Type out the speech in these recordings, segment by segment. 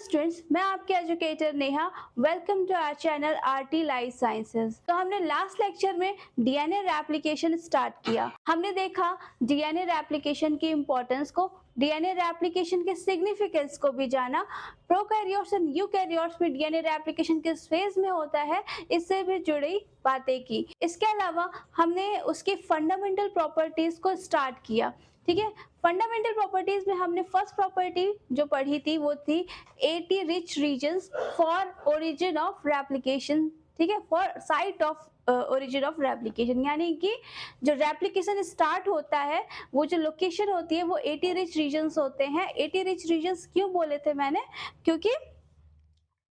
Students, मैं आपके educator Neha. Welcome to our channel RT life sciences. तो हमने लास्ट लेक्चर में डीएनए रेप्लिकेशन स्टार्ट किया। हमने देखा डीएनए रेप्लिकेशन की इम्पोर्टेंस को, डीएनए रेप्लिकेशन के सिग्निफिकेंस को भी जाना, प्रोकैरियोट्स एंड यूकैरियोट्स में डीएनए रेप्लिकेशन किस फेज में होता है इससे भी जुड़ी बातें की। इसके अलावा हमने उसकी फंडामेंटल प्रॉपर्टीज को स्टार्ट किया। ठीक है, फंडामेंटल प्रॉपर्टीज में हमने फर्स्ट प्रॉपर्टी जो पढ़ी थी वो थी 80 rich reasons for origin of replication. ठीक है, for site of origin of replication, यानी कि जो रेप्लिकेशन स्टार्ट होता है वो जो लोकेशन होती है वो 80 रिच रीजन्स होते हैं। 80 रिच रीजन्स क्यों बोले थे मैंने? क्योंकि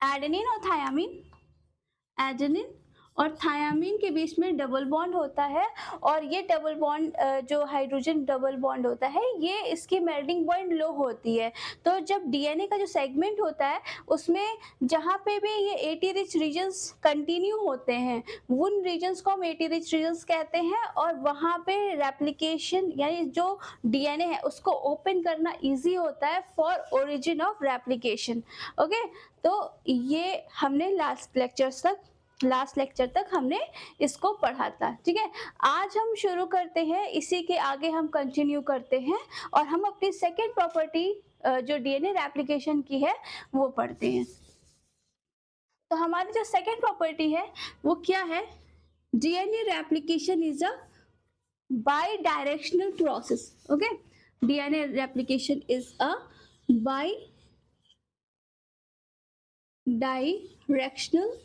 एडेनिन और थायामीन, एडेनिन और थायामीन के बीच में डबल बॉन्ड होता है और ये डबल बॉन्ड जो हाइड्रोजन डबल बॉन्ड होता है ये इसकी मेल्टिंग पॉइंट लो होती है। तो जब डीएनए का जो सेगमेंट होता है उसमें जहाँ पे भी ये 80 रिच रीजन्स कंटिन्यू होते हैं उन रीजन्स को हम 80 रिच रीजन्स कहते हैं और वहाँ पे रेप्लिकेशन यानी जो डीएनए है उसको ओपन करना ईजी होता है for origin of replication. Okay, तो ये हमने लास्ट लेक्चर तक हमने इसको पढ़ा था। ठीक है, आज हम शुरू करते हैं, इसी के आगे हम कंटिन्यू करते हैं और हम अपनी सेकेंड प्रॉपर्टी जो डीएनए रेप्लिकेशन की है वो पढ़ते हैं। तो हमारी जो सेकेंड प्रॉपर्टी है वो क्या है? DNA replication is a by directional process. Okay, DNA replication is a by directional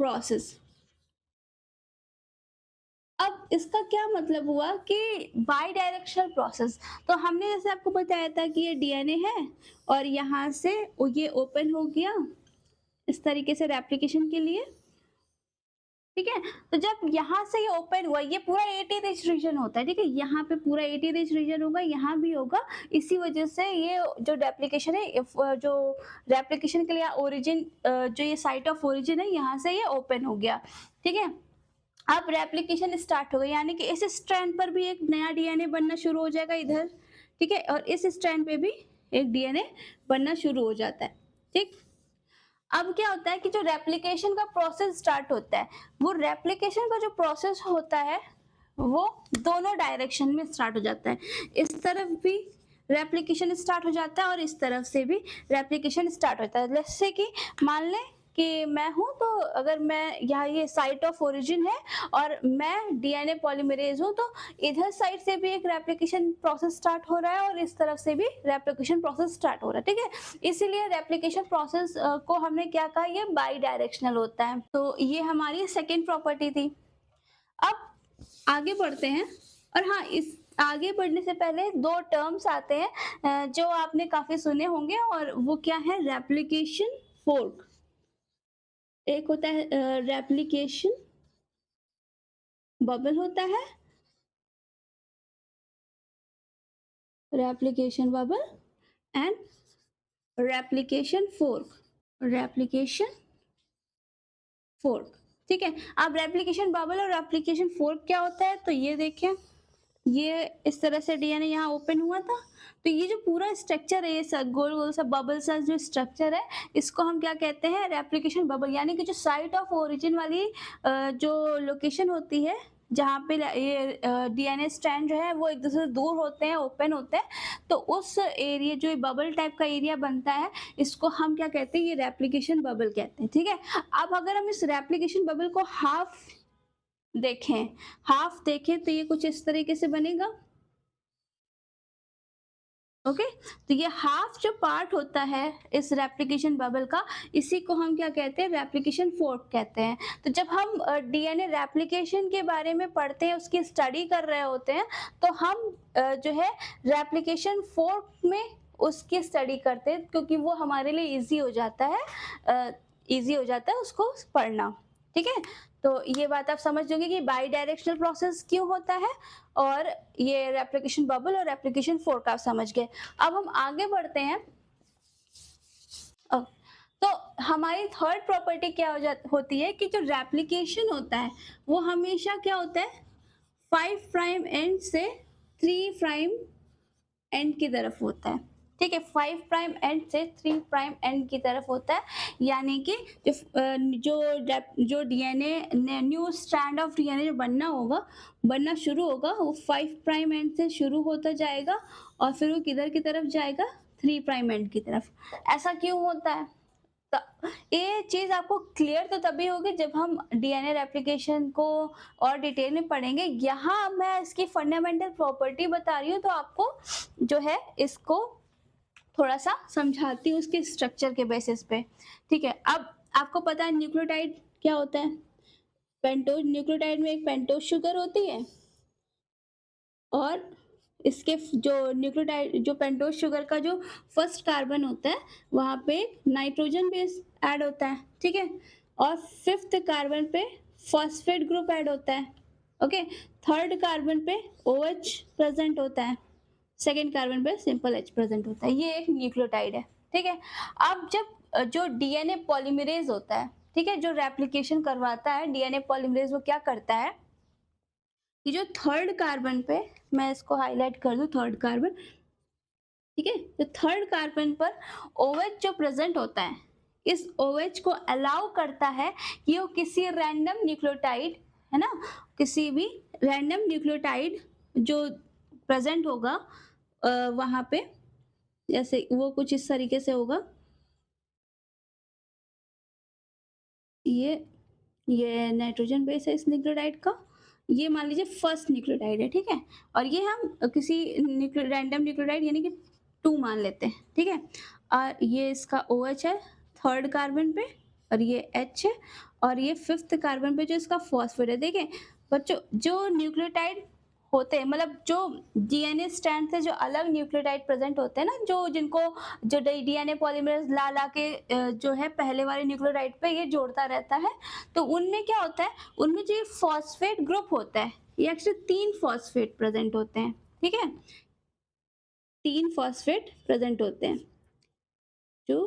process. अब इसका क्या मतलब हुआ कि बाई डायरेक्शनल प्रोसेस? तो हमने जैसे आपको बताया था कि ये डीएनए है और यहाँ से ये ओपन हो गया इस तरीके से रेप्लिकेशन के लिए। ठीक है, तो जब यहाँ से ये ओपन हुआ ये पूरा 80 रिच रीजन होता है। ठीक है, यहाँ पे पूरा 80 रिच रीजन होगा, यहाँ भी होगा। इसी वजह से ये जो रेप्लिकेशन है, जो रेप्लिकेशन के लिए ओरिजिन जो ये साइट ऑफ ओरिजिन है यहाँ से ये ओपन हो गया। ठीक है, अब रेप्लिकेशन स्टार्ट हो गई, यानी कि इस स्ट्रैंड पर भी एक नया डीएनए बनना शुरू हो जाएगा इधर। ठीक है, और इस स्ट्रैंड पे भी एक डीएनए बनना शुरू हो जाता है। ठीक, अब क्या होता है कि जो रेप्लिकेशन का प्रोसेस स्टार्ट होता है वो रेप्लिकेशन का जो प्रोसेस होता है वो दोनों डायरेक्शन में स्टार्ट हो जाता है। इस तरफ भी रेप्लिकेशन स्टार्ट हो जाता है और इस तरफ से भी रेप्लिकेशन स्टार्ट होता है। जैसे कि मान लें कि मैं हूं, तो अगर मैं यहाँ ये साइट ऑफ ओरिजिन है और मैं डीएनए पॉलीमरेज हूँ, तो इधर साइड से भी एक रेप्लिकेशन प्रोसेस स्टार्ट हो रहा है और इस तरफ से भी रेप्लिकेशन प्रोसेस स्टार्ट हो रहा है। ठीक है, इसीलिए रेप्लिकेशन प्रोसेस को हमने क्या कहा, ये बाई डायरेक्शनल होता है। तो ये हमारी सेकेंड प्रॉपर्टी थी। अब आगे बढ़ते हैं, और हाँ, इस आगे बढ़ने से पहले दो टर्म्स आते हैं जो आपने काफी सुने होंगे, और वो क्या है? Replication fork. एक होता है रेप्लिकेशन बबल होता है, replication bubble and replication fork. Replication fork, ठीक है। अब रेप्लिकेशन बबल और रेप्लिकेशन फोर्क क्या होता है? तो ये देखें, ये इस तरह से डीएनए यहाँ ओपन हुआ था, तो ये जो पूरा स्ट्रक्चर है, ये गोल गोल सा बबल सा जो स्ट्रक्चर है, इसको हम क्या कहते हैं? Replication bubble. यानी कि जो साइट ऑफ ओरिजिन वाली जो लोकेशन होती है जहाँ पे ये डीएनए स्ट्रैंड जो है वो एक दूसरे से दूर होते हैं, ओपन होते हैं, तो उस एरिया जो बबल टाइप का एरिया बनता है इसको हम क्या कहते हैं? ये रेप्लिकेशन बबल कहते हैं। ठीक है, अब अगर हम इस रेप्लिकेशन बबल को हाफ देखें तो ये कुछ इस तरीके से बनेगा। ओके, तो ये हाफ जो पार्ट होता है इस रेप्लिकेशन बबल का, इसी को हम क्या कहते हैं? रेप्लिकेशन फोर्क कहते हैं। तो जब हम डीएनए रेप्लिकेशन के बारे में पढ़ते हैं, उसकी स्टडी कर रहे होते हैं, तो हम जो है रेप्लिकेशन फोर्क में उसकी स्टडी करते हैं, क्योंकि वो हमारे लिए इजी हो जाता है उसको पढ़ना। ठीक है, तो ये बात आप समझ जाओगे कि बाई डायरेक्शनल प्रोसेस क्यों होता है, और ये रेप्लिकेशन बबल और रेप्लिकेशन फोर्क आप समझ गए। अब हम आगे बढ़ते हैं। तो हमारी थर्ड प्रॉपर्टी क्या होती है कि जो रेप्लिकेशन होता है वो हमेशा क्या होता है? 5 प्राइम एंड से 3 प्राइम एंड की तरफ होता है। ठीक है, 5 प्राइम एंड से 3 प्राइम एंड की तरफ होता है, यानी कि जो DNA new strand of DNA जो बनना शुरू होगा वो 5 प्राइम एंड से शुरू होता जाएगा और फिर वो किधर की तरफ जाएगा, 3 प्राइम एंड की तरफ। ऐसा क्यों होता है? ये चीज आपको क्लियर तो तभी होगी जब हम डीएनए रेप्लिकेशन को और डिटेल में पढ़ेंगे। यहाँ मैं इसकी फंडामेंटल प्रॉपर्टी बता रही हूँ, तो आपको जो है इसको थोड़ा सा समझाती हूँ उसके स्ट्रक्चर के बेसिस पे। ठीक है, अब आपको पता है न्यूक्लियोटाइड क्या होता है। पेंटोज, न्यूक्लियोटाइड में एक पेंटोज शुगर होती है और इसके जो न्यूक्लियोटाइड, जो पेंटोज शुगर का जो फर्स्ट कार्बन होता है वहाँ पे नाइट्रोजन बेस ऐड होता है। ठीक है, और 5th कार्बन पे फॉस्फेट ग्रुप ऐड होता है। ओके, 3rd कार्बन पे OH प्रेजेंट होता है, 2nd कार्बन पे सिंपल H प्रेजेंट होता है। ये एक न्यूक्लियोटाइड है। ठीक है, अब जब जो डीएनए पॉलीमरेज होता है, ठीक है, जो रेप्लिकेशन करवाता है डीएनए पॉलीमरेज, वो क्या करता है कि जो 3rd कार्बन पे, मैं इसको हाईलाइट कर दूं 3rd कार्बन, ठीक है, तो 3rd कार्बन पर OH जो प्रेजेंट होता है, इस OH को अलाउ करता है कि वो किसी रैंडम न्यूक्लियोटाइड, है ना, किसी भी रैंडम न्यूक्लियोटाइड जो प्रेजेंट होगा वहां पे, जैसे वो कुछ इस तरीके से होगा, ये नाइट्रोजन बेस है इस न्यूक्लियोटाइड का, ये मान लीजिए फर्स्ट न्यूक्लियोटाइड है। ठीक है, और ये हम किसी रैंडम न्यूक्लियोटाइड यानी कि 2 मान लेते हैं। ठीक है, और ये इसका OH है 3rd कार्बन पे, और ये H है, और ये 5th कार्बन पे जो इसका फॉस्फेट है। देखें बच्चों, जो न्यूक्लियोटाइड होते हैं, मतलब जो डीएनए स्ट्रैंड से जो अलग न्यूक्लियोटाइड प्रेजेंट होते हैं ना, जो डीएनए पॉलीमरेज ला ला के जो है पहले वाले न्यूक्लियोटाइड पे ये जोड़ता रहता है, तो उनमें क्या होता है, उनमें जो फॉस्फेट ग्रुप होता है, ये एक्चुअली 3 फॉस्फेट प्रेजेंट होते हैं। ठीक है, 3 फॉस्फेट प्रेजेंट होते हैं, जो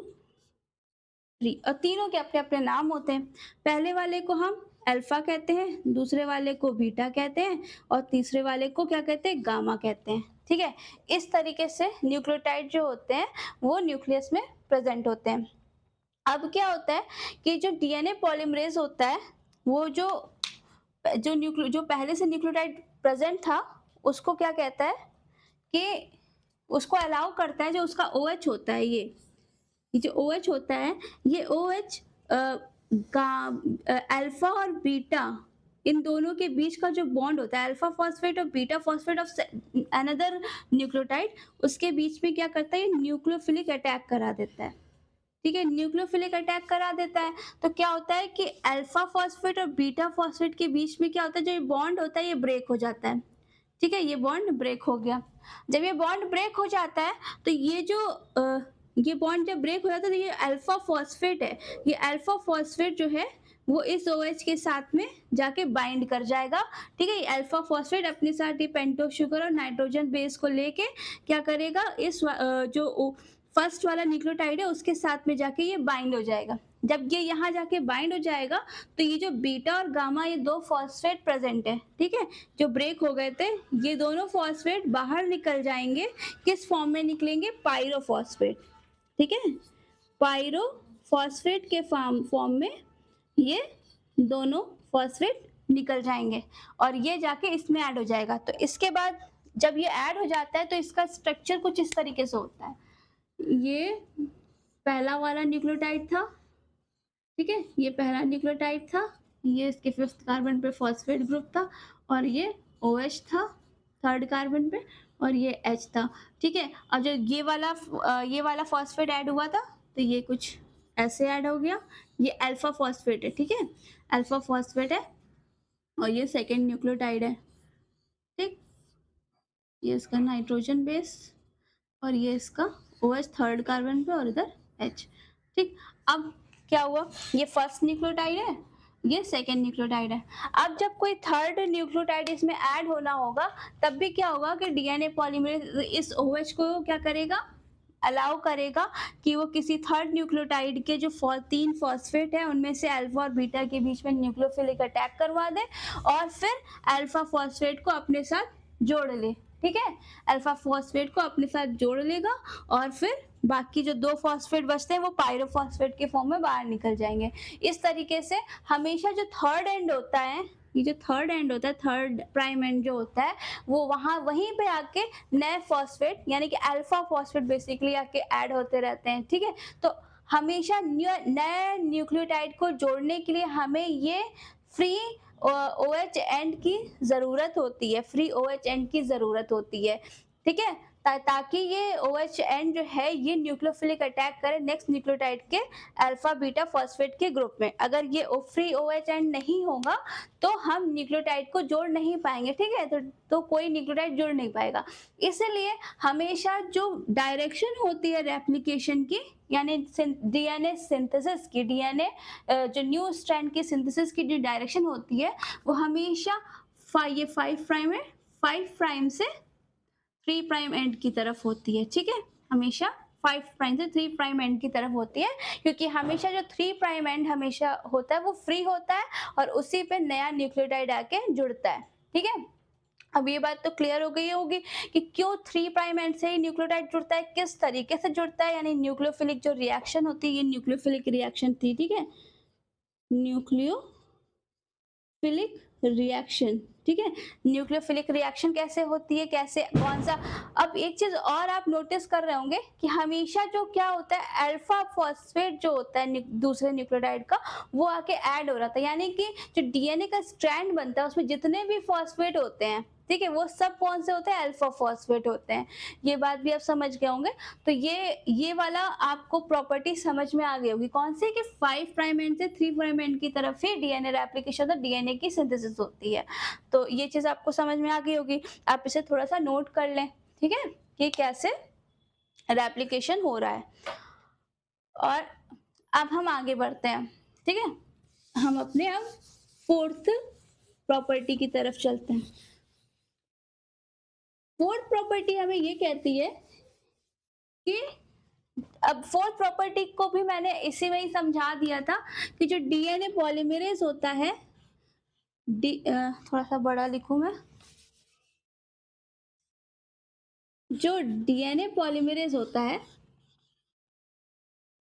और तीनों के अपने अपने नाम होते हैं। पहले वाले को हम अल्फा कहते हैं, दूसरे वाले को बीटा कहते हैं, और तीसरे वाले को क्या कहते हैं, गामा कहते हैं। ठीक है, इस तरीके से न्यूक्लियोटाइड जो होते हैं वो न्यूक्लियस में प्रेजेंट होते हैं। अब क्या होता है कि जो डीएनए पॉलीमरेज होता है, वो जो पहले से न्यूक्लियोटाइड प्रेजेंट था उसको क्या कहता है कि उसको अलाउ करता है, जो उसका OH होता है, ये जो OH होता है, ये OH अल्फा और बीटा, इन दोनों के बीच का जो बॉन्ड होता है, अल्फा फॉस्फेट और beta phosphate of another nucleotide, उसके बीच में क्या करता है, न्यूक्लियोफिलिक अटैक करा देता है। ठीक है, न्यूक्लियोफिलिक अटैक करा देता है, तो क्या होता है कि अल्फा फॉस्फेट और बीटा फॉस्फेट के बीच में क्या होता है, जो ये बॉन्ड होता है ये ब्रेक हो जाता है। ठीक है, ये बॉन्ड ब्रेक हो गया। जब ये बॉन्ड ब्रेक हो जाता है तो ये बॉन्ड जब ब्रेक हो जाता है तो ये अल्फा फॉस्फेट है, ये अल्फा फॉस्फेट जो है वो इस OH के साथ में जाके बाइंड कर जाएगा। ठीक है, ये अल्फा फॉस्फेट अपने साथ ये पेंटोज शुगर और नाइट्रोजन बेस को लेके क्या करेगा, इस जो फर्स्ट वाला न्यूक्लियोटाइड है उसके साथ में जाके ये बाइंड हो जाएगा। जब ये यहाँ जाके बाइंड हो जाएगा तो ये जो बीटा और गामा, ये 2 फॉस्फेट प्रेजेंट है, ठीक है, जो ब्रेक हो गए थे, ये दोनों फॉस्फेट बाहर निकल जाएंगे। किस फॉर्म में निकलेंगे, पायरोफॉस्फेट। ठीक है, पायरोफॉस्फेट के फॉर्म में ये दोनों फॉस्फेट निकल जाएंगे और ये जाके इसमें ऐड हो जाएगा। तो इसके बाद जब ये ऐड हो जाता है तो इसका स्ट्रक्चर कुछ इस तरीके से होता है। ये पहला वाला न्यूक्लियोटाइड था, ठीक है, ये पहला न्यूक्लियोटाइड था, ये इसके 5th कार्बन पे फॉस्फेट ग्रुप था, और ये OH था 3rd कार्बन पे, और ये H था। ठीक है, और जो ये वाला फॉस्फेट ऐड हुआ था तो ये कुछ ऐसे ऐड हो गया, ये अल्फा फॉस्फेट है। ठीक है, अल्फा फॉस्फेट है और ये 2nd न्यूक्लियोटाइड है। ठीक, ये इसका नाइट्रोजन बेस और ये इसका OH 3rd कार्बन पे और इधर H। ठीक, अब क्या हुआ, ये फर्स्ट न्यूक्लियोटाइड है, ये 2nd न्यूक्लियोटाइड है। अब जब कोई 3rd न्यूक्लियोटाइड इसमें ऐड होना होगा तब भी क्या होगा कि डीएनए पॉलीमरेज इस OH को क्या करेगा, अलाउ करेगा कि वो किसी 3rd न्यूक्लियोटाइड के जो 3 फॉस्फेट है उनमें से अल्फा और बीटा के बीच में न्यूक्लियोफिलिक अटैक करवा दे और फिर अल्फा फॉस्फेट को अपने साथ जोड़ ले। ठीक है, अल्फा फॉस्फेट को अपने साथ जोड़ लेगा और फिर बाकी जो 2 फॉस्फेट बचते हैं वो पायरोफॉस्फेट के फॉर्म में बाहर निकल जाएंगे। इस तरीके से हमेशा जो थर्ड एंड होता है, ये जो थर्ड एंड होता है, थर्ड प्राइम एंड जो होता है, वो वहीं पे आके नए फॉस्फेट यानी कि अल्फा फॉस्फेट बेसिकली आके ऐड होते रहते हैं। ठीक है, तो हमेशा नए न्यूक्लियोटाइड को जोड़ने के लिए हमें ये फ्री OH एंड की ज़रूरत होती है, फ्री OH एंड की ज़रूरत होती है। ठीक है, ताकि ये OH एंड जो है ये न्यूक्लियोफिलिक अटैक करे नेक्स्ट न्यूक्लियोटाइड के अल्फा बीटा फॉस्फेट के ग्रुप में। अगर ये फ्री OH एंड नहीं होगा तो हम न्यूक्लियोटाइड को जोड़ नहीं पाएंगे। ठीक है, तो कोई न्यूक्लियोटाइड जुड़ नहीं पाएगा। इसलिए हमेशा जो डायरेक्शन होती है रेप्लिकेशन की, यानी डीएनए सिंथेसिस की, डीएनए जो न्यू स्ट्रैंड की सिंथेसिस की जो डायरेक्शन होती है वो हमेशा ये 5 प्राइम है, 5 प्राइम से 3 प्राइम एंड की तरफ होती है। ठीक है, हमेशा 5 प्राइम से 3 प्राइम एंड की तरफ होती है, क्योंकि हमेशा जो 3 प्राइम एंड हमेशा होता है वो फ्री होता है और उसी पे नया न्यूक्लियोटाइड आके जुड़ता है। ठीक है, अब ये बात तो क्लियर हो गई होगी कि क्यों 3 प्राइम एंड से ही न्यूक्लियोटाइड जुड़ता है, किस तरीके से जुड़ता है, यानी न्यूक्लियोफिलिक जो रिएक्शन होती है, ये न्यूक्लियोफिलिक रिएक्शन थी। ठीक है, न्यूक्लियोफिलिक रिएक्शन। ठीक है, न्यूक्लियोफिलिक रिएक्शन कैसे होती है, कैसे, कौन सा। अब एक चीज और आप नोटिस कर रहे होंगे कि हमेशा जो क्या होता है, अल्फा फॉस्फेट जो होता है दूसरे न्यूक्लियोटाइड का, वो आके ऐड हो रहा था, यानी कि जो डीएनए का स्ट्रैंड बनता है उसमें जितने भी फॉस्फेट होते हैं, ठीक है, वो सब कौन से होते हैं, अल्फा फॉस्फेट होते हैं। ये बात भी आप समझ गए होंगे। तो ये वाला आपको प्रॉपर्टी समझ में आ गई होगी, कौन सी, कि 5 प्राइम एंड से 3 प्राइम एंड की तरफ ही डीएनए रेप्लिकेशन और डीएनए की सिंथेसिस होती है। तो ये चीज आपको समझ में आ गई होगी, आप इसे थोड़ा सा नोट कर लें। ठीक है, कि कैसे रेप्लिकेशन हो रहा है। और अब हम आगे बढ़ते हैं। ठीक है, हम अपने अब 4th प्रॉपर्टी की तरफ चलते हैं। 4th प्रॉपर्टी हमें ये कहती है कि, अब 4th प्रॉपर्टी को भी मैंने इसी में ही समझा दिया था कि जो डीएनए पॉलीमरेज होता है, थोड़ा सा बड़ा लिखूं मैं, जो डीएनए पॉलीमरेज होता है,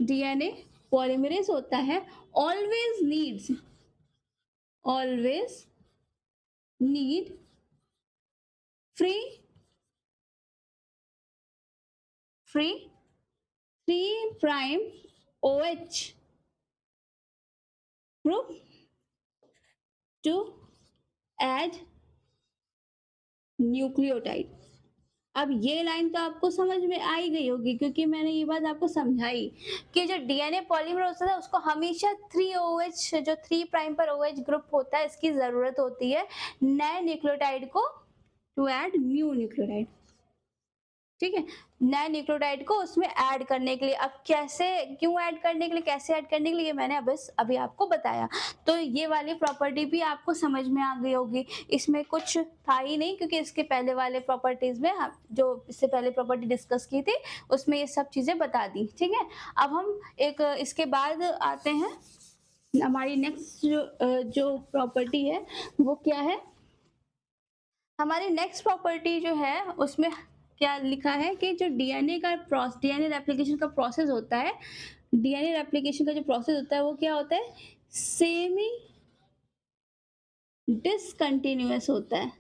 डीएनए पॉलीमरेज होता है, always need free 3 prime OH group to add nucleotide. अब ये लाइन तो आपको समझ में आ ही गई होगी, क्योंकि मैंने ये बात आपको समझाई कि जो डीएनए पॉलीमर होता है उसको हमेशा 3 जो 3 प्राइम पर OH ग्रुप होता है, इसकी जरूरत होती है नए न्यूक्लियोटाइड को, टू ऐड न्यू न्यूक्लियोटाइड। ठीक है, नए न्यूक्लियोटाइड को उसमें ऐड करने के लिए। अब कैसे, क्यों ऐड करने के लिए, कैसे ऐड करने के लिए, ये मैंने अभी आपको बताया। तो ये वाली प्रॉपर्टी भी आपको समझ में आ गई होगी। इसमें कुछ था ही नहीं, क्योंकि इसके पहले वाले प्रॉपर्टीज में हम जो इससे पहले प्रॉपर्टी डिस्कस की थी उसमें ये सब चीजें बता दी। ठीक है, अब हम एक इसके बाद आते हैं, हमारी नेक्स्ट जो प्रॉपर्टी है वो क्या है। हमारी नेक्स्ट प्रॉपर्टी जो है उसमें क्या लिखा है कि जो डीएनए रेप्लिकेशन का प्रोसेस होता है, डीएनए रेप्लिकेशन का जो प्रोसेस होता है वो क्या होता है, सेमी डिसकंटिन्यूअस होता है,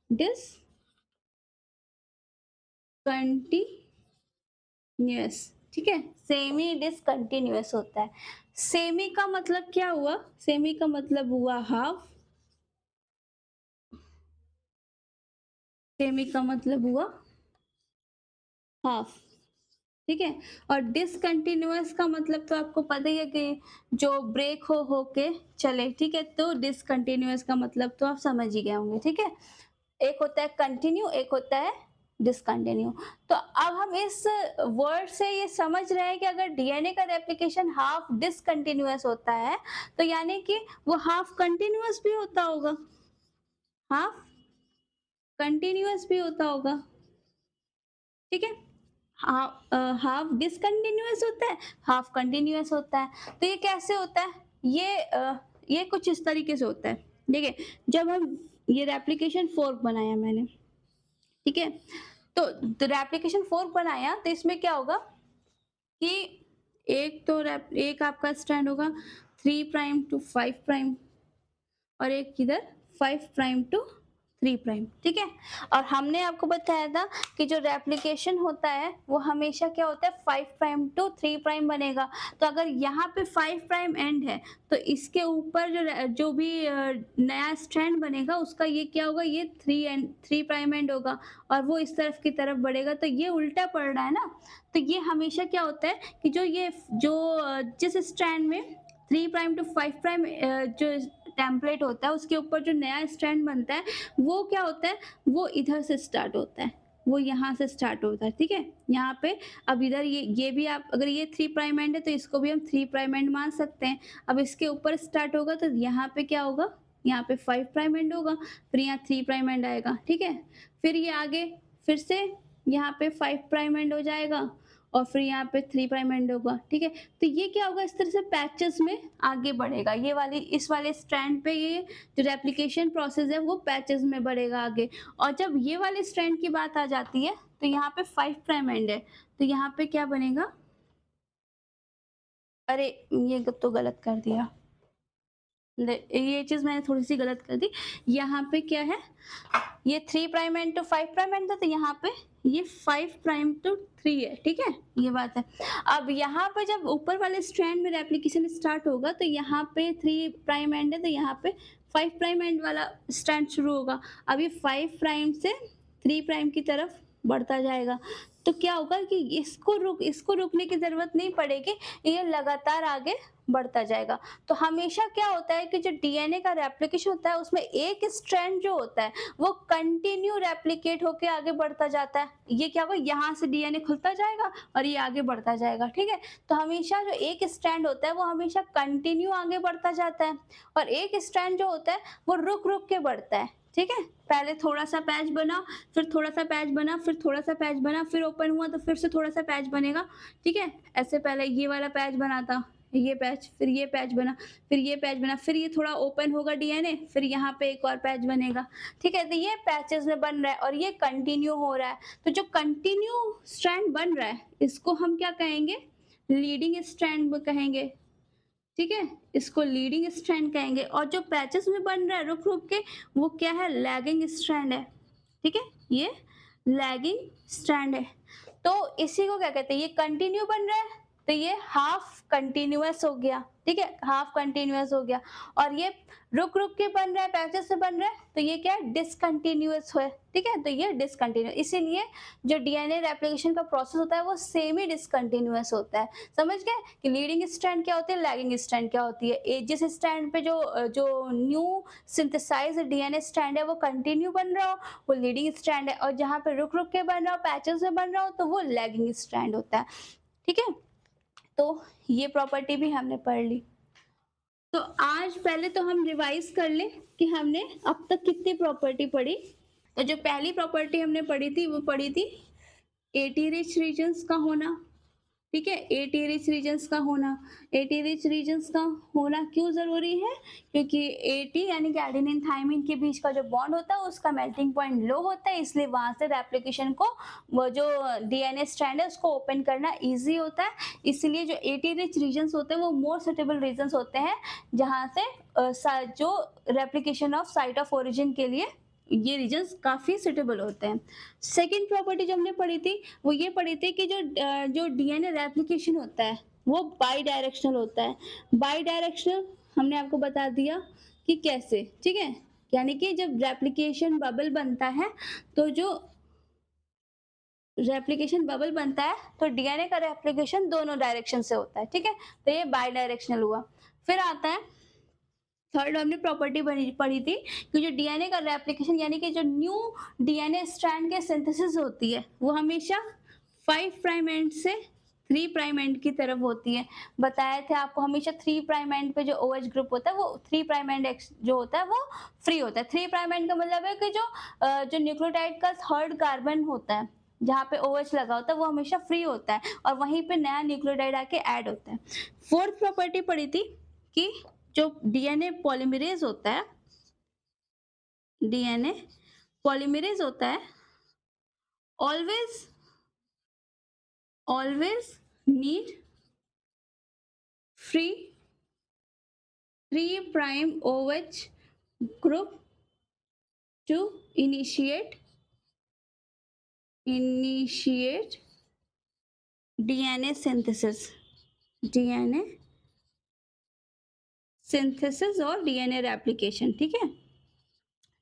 डिसकंटिन्यूअस। ठीक है, सेमी डिसकंटिन्यूअस होता है। सेमी का मतलब क्या हुआ, सेमी का मतलब हुआ हाफ, सेमी का मतलब हुआ हाफ। ठीक है, और डिसकंटिन्यूअस का मतलब तो आपको पता ही है कि जो ब्रेक होके चले। ठीक है, तो डिसकंटिन्यूअस का मतलब तो आप समझ ही गए होंगे। ठीक है, एक होता है कंटिन्यू, एक होता है डिसकंटिन्यू। तो अब हम इस वर्ड से ये समझ रहे हैं कि अगर डीएनए का रेप्लिकेशन हाफ डिसकंटिन्यूअस होता है तो यानी कि वो हाफ कंटिन्यूअस भी होता होगा, हाफ कंटिन्यूअस भी होता होगा। ठीक है, हाफ डिसकंटिन्यूअस होता है, हाफ कंटिन्यूअस होता है। तो ये कैसे होता है, ये कुछ इस तरीके से होता है। देखिए, जब हम ये रेप्लिकेशन फोर्क बनाया मैंने, ठीक है। तो रेप्लिकेशन फोर्क बनाया तो इसमें क्या होगा कि एक आपका स्ट्रैंड होगा 3 प्राइम टू 5 प्राइम और एक किधर 5 प्राइम टू 3 प्राइम, ठीक है। और हमने आपको बताया था कि जो रेप्लिकेशन होता है वो हमेशा क्या होता है 5 प्राइम टू 3 प्राइम बनेगा। तो अगर यहाँ पे 5 प्राइम एंड है तो इसके ऊपर जो भी नया स्ट्रैंड बनेगा उसका ये क्या होगा, ये 3 प्राइम एंड होगा और वो इस तरफ की तरफ बढ़ेगा। तो ये उल्टा पड़ रहा है ना। तो ये हमेशा क्या होता है कि जिस स्ट्रैंड में 3 प्राइम टू 5 प्राइम जो टेम्पलेट होता है उसके ऊपर जो नया स्ट्रैंड बनता है वो क्या होता है, वो इधर से स्टार्ट होता है, वो यहाँ से स्टार्ट होता है, ठीक है। यहाँ पे अब इधर ये भी आप अगर ये 3 प्राइम एंड है तो इसको भी हम 3 प्राइम एंड मान सकते हैं। अब इसके ऊपर स्टार्ट होगा तो यहाँ पे क्या होगा, यहाँ पे 5 प्राइम एंड होगा, फिर यहाँ 3 प्राइम एंड आएगा, ठीक है। फिर ये आगे फिर से यहाँ पे 5 प्राइम एंड हो जाएगा और फिर यहाँ पे 3 प्राइम एंड होगा, ठीक है। तो ये क्या होगा, इस तरह से पैचेस में आगे बढ़ेगा। इस वाले स्ट्रैंड पे ये जो रेप्लिकेशन प्रोसेस है वो पैचेस में बढ़ेगा आगे। और जब ये वाले स्ट्रैंड की बात आ जाती है तो यहाँ पे 5 प्राइम एंड है तो यहाँ पे क्या बनेगा, अरे ये तो गलत कर दिया, ये चीज मैंने थोड़ी सी गलत कर दी। यहाँ पे क्या है, ये 3 prime end to 5 prime end था तो यहाँ पे ये 5 प्राइम टू 3 है, ठीक है, ये बात है। अब यहाँ पे जब ऊपर वाले स्ट्रैंड में रेप्लिकेशन स्टार्ट होगा तो यहाँ पे 3 प्राइम एंड है तो यहाँ पे 5 प्राइम एंड वाला स्ट्रैंड शुरू होगा। अब ये 5 प्राइम से 3 प्राइम की तरफ बढ़ता जाएगा। तो क्या होगा कि इसको रुकने की जरूरत नहीं पड़ेगी, ये लगातार आगे बढ़ता जाएगा। तो हमेशा क्या होता है कि जो डीएनए का रेप्लिकेशन होता है उसमें एक स्ट्रैंड जो होता है वो कंटिन्यू रेप्लिकेट होके आगे बढ़ता जाता है। ये क्या होगा, यहाँ से डीएनए खुलता जाएगा और ये आगे बढ़ता जाएगा, ठीक है। तो हमेशा जो एक स्ट्रैंड होता है वो हमेशा कंटिन्यू आगे बढ़ता जाता है और एक स्ट्रैंड जो होता है वो रुक रुक के बढ़ता है, ठीक है। पहले थोड़ा सा पैच बना, फिर थोड़ा सा पैच बना, फिर थोड़ा सा पैच बना, फिर ओपन हुआ तो फिर से थोड़ा सा पैच बनेगा, ठीक है। ऐसे पहले ये वाला पैच बना था, ये पैच, फिर ये पैच बना, फिर ये पैच बना, फिर ये थोड़ा ओपन होगा डीएनए, फिर यहाँ पे एक और पैच बनेगा, ठीक है। तो ये पैचेस में बन रहा है और ये कंटिन्यू हो रहा है। तो जो कंटिन्यू स्ट्रैंड बन रहा है इसको हम क्या कहेंगे, लीडिंग स्ट्रैंड कहेंगे, ठीक है, इसको लीडिंग स्ट्रैंड कहेंगे। और जो पैचेस में बन रहा है रुक रुक के वो क्या है, लैगिंग स्ट्रैंड है, ठीक है, ये लैगिंग स्ट्रैंड है। तो इसी को क्या कहते हैं, ये कंटिन्यू बन रहा है तो ये हाफ कंटिन्यूअस हो गया, ठीक है, हाफ कंटिन्यूअस हो गया। और ये रुक रुक के बन रहा है, पैचेस से बन रहा है तो ये क्या है, डिसकंटिन्यूअस है, ठीक है। तो ये डिसकंटिन्यूअस, इसीलिए जो डीएनए रेप्लिकेशन का प्रोसेस होता है वो सेमी डिसकंटिन्यूअस होता है। समझ गए कि लीडिंग स्ट्रैंड क्या होती है, लैगिंग स्ट्रैंड क्या होती है। जिस स्ट्रैंड पे जो न्यू सिंथेसाइज डीएनए स्ट्रैंड है वो कंटिन्यू बन रहा हो वो लीडिंग स्ट्रैंड है, और जहाँ पे रुक रुक के बन रहा हो, पैचेस में बन रहा हो तो वो लैगिंग स्ट्रैंड होता है, ठीक है। तो ये प्रॉपर्टी भी हमने पढ़ ली। तो आज पहले तो हम रिवाइज कर लें कि हमने अब तक कितनी प्रॉपर्टी पढ़ी। तो जो पहली प्रॉपर्टी हमने पढ़ी थी वो पढ़ी थी एटी रिच रीजन्स का होना, ठीक है। एटी रिच रीजन्स का होना, एटी रिच रीजन्स का होना क्यों जरूरी है, क्योंकि एटी यानी कि एडेनिन थायमिन के बीच का जो बॉन्ड होता है उसका मेल्टिंग पॉइंट लो होता है, इसलिए वहां से रेप्लिकेशन को वो जो डीएनए स्ट्रैंड है उसको ओपन करना इजी होता है। इसलिए जो एटी रिच रीजन्स होते हैं वो मोर सुटेबल रीजन्स होते हैं जहां से जो replication of site of origin के लिए ये रीजन्स काफी सुटेबल होते हैं। सेकेंड प्रॉपर्टी जो हमने पढ़ी थी वो ये पढ़ी थी कि जो डीएनए रेप्लिकेशन होता है वो बाई डायरेक्शनल होता है। बाई डायरेक्शनल हमने आपको बता दिया कि कैसे, ठीक है। यानी कि जब रेप्लिकेशन बबल बनता है तो जो रेप्लिकेशन बबल बनता है तो डीएनए का रेप्लिकेशन दोनों डायरेक्शन से होता है, ठीक है। तो ये बाई डायरेक्शनल हुआ। फिर आता है थर्ड, हमने प्रॉपर्टी पढ़ी थी कि जो डीएनए का रेप्लिकेशन यानी कि जो न्यू डीएनए स्ट्रैंड के सिंथेसिस होती है वो हमेशा 5 प्राइम एंड से 3 प्राइम एंड की तरफ होती है। बताया थे आपको हमेशा 3 प्राइम एंड पे जो OH ग्रुप होता है वो 3 प्राइम एंड जो होता है वो फ्री होता है। 3 प्राइम एंड का मतलब है कि जो न्यूक्लियोटाइड का थर्ड कार्बन होता है जहाँ पे OH लगा होता है वो हमेशा फ्री होता है और वहीं पे नया न्यूक्लियोटाइड आके ऐड होता है। फोर्थ प्रॉपर्टी पढ़ी थी कि जो डीएनए पॉलीमरेज होता है, डीएनए पॉलीमरेज होता है always need free 3' OH group to initiate DNA synthesis और DNA रेप्लिकेशन। ठीक है,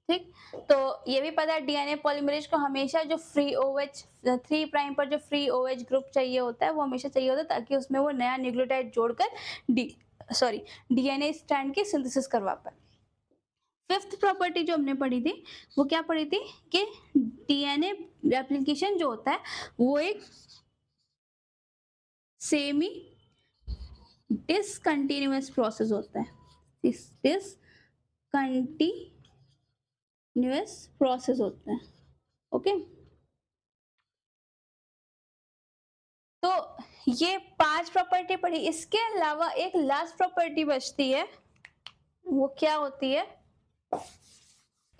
ठीक। तो ये भी पता है डीएनए पॉलीमरेज को हमेशा जो फ्री ओएच 3' पर जो फ्री ओएच ग्रुप चाहिए होता है वो हमेशा चाहिए होता है ताकि उसमें वो नया न्यूक्लियोटाइड जोड़कर डीएनए स्ट्रैंड की सिंथेसिस करवा पाए। फिफ्थ प्रॉपर्टी जो हमने पढ़ी थी वो क्या पढ़ी थी कि डीएनए रेप्लिकेशन जो होता है वो एक सेमी डिसकंटिन्यूअस प्रोसेस होता है। डिसकंटिन्यूअस प्रोसेस होता है। ओके, तो ये 5 प्रॉपर्टी पढ़ी। इसके अलावा एक लास्ट प्रॉपर्टी बचती है, वो क्या होती है?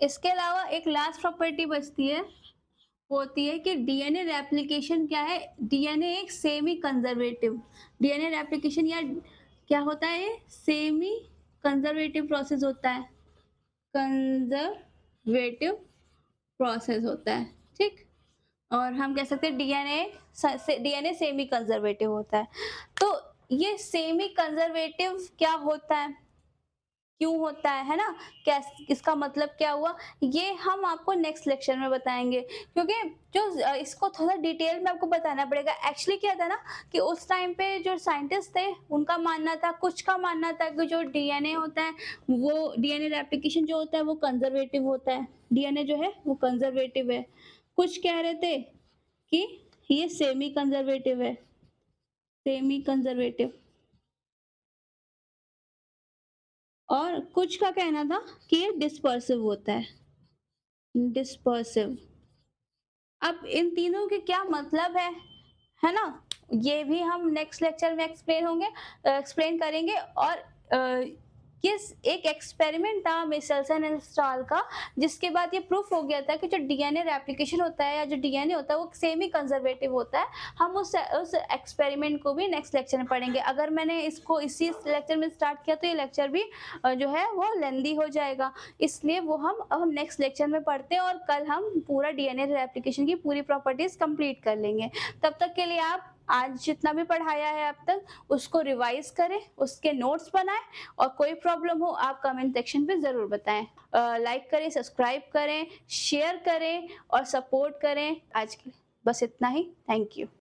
इसके अलावा एक लास्ट प्रॉपर्टी बचती है, वो होती है कि डीएनए रेप्लिकेशन क्या है? डीएनए एक सेमी कंजर्वेटिव डीएनए रेप्लिकेशन या क्या होता है? सेमी कंजर्वेटिव प्रोसेस होता है। कंजर्वेटिव प्रोसेस होता है, ठीक। और हम कह सकते हैं डीएनए सेमी कंजर्वेटिव होता है। तो ये सेमी कंजर्वेटिव क्या होता है, क्यों होता है ना? क्या इसका मतलब क्या हुआ, ये हम आपको नेक्स्ट लेक्चर में बताएंगे, क्योंकि जो इसको थोड़ा डिटेल में आपको बताना पड़ेगा। एक्चुअली क्या था ना कि उस टाइम पे जो साइंटिस्ट थे उनका मानना था, कुछ का मानना था कि जो डीएनए होता है वो डीएनए रेप्लिकेशन जो होता है वो कंजर्वेटिव होता है, डीएनए जो है वो कंजर्वेटिव है। कुछ कह रहे थे कि ये सेमी कंजर्वेटिव है, सेमी कंजर्वेटिव। और कुछ का कहना था कि ये डिस्पर्सिव होता है, डिस्पर्सिव। अब इन तीनों के क्या मतलब है ना? ये भी हम नेक्स्ट लेक्चर में एक्सप्लेन करेंगे। और किस एक एक्सपेरिमेंट था मिचेल्सन एंड स्टाल का, जिसके बाद ये प्रूफ हो गया था कि जो डीएनए रेप्लिकेशन होता है या जो डीएनए होता है वो सेमी कंजर्वेटिव होता है। हम उस एक्सपेरिमेंट को भी नेक्स्ट लेक्चर में पढ़ेंगे। अगर मैंने इसको इसी लेक्चर में स्टार्ट किया तो ये लेक्चर भी जो है वो लेंदी हो जाएगा, इसलिए वो हम नेक्स्ट लेक्चर में पढ़ते हैं और कल हम पूरा डीएनए रेप्लिकेशन की पूरी प्रॉपर्टीज कंप्लीट कर लेंगे। तब तक के लिए आप आज जितना भी पढ़ाया है अब तक उसको रिवाइज करें, उसके नोट्स बनाएं, और कोई प्रॉब्लम हो आप कमेंट सेक्शन पे ज़रूर बताएं। लाइक करें, सब्सक्राइब करें, शेयर करें और सपोर्ट करें। आज के लिए बस इतना ही। Thank you.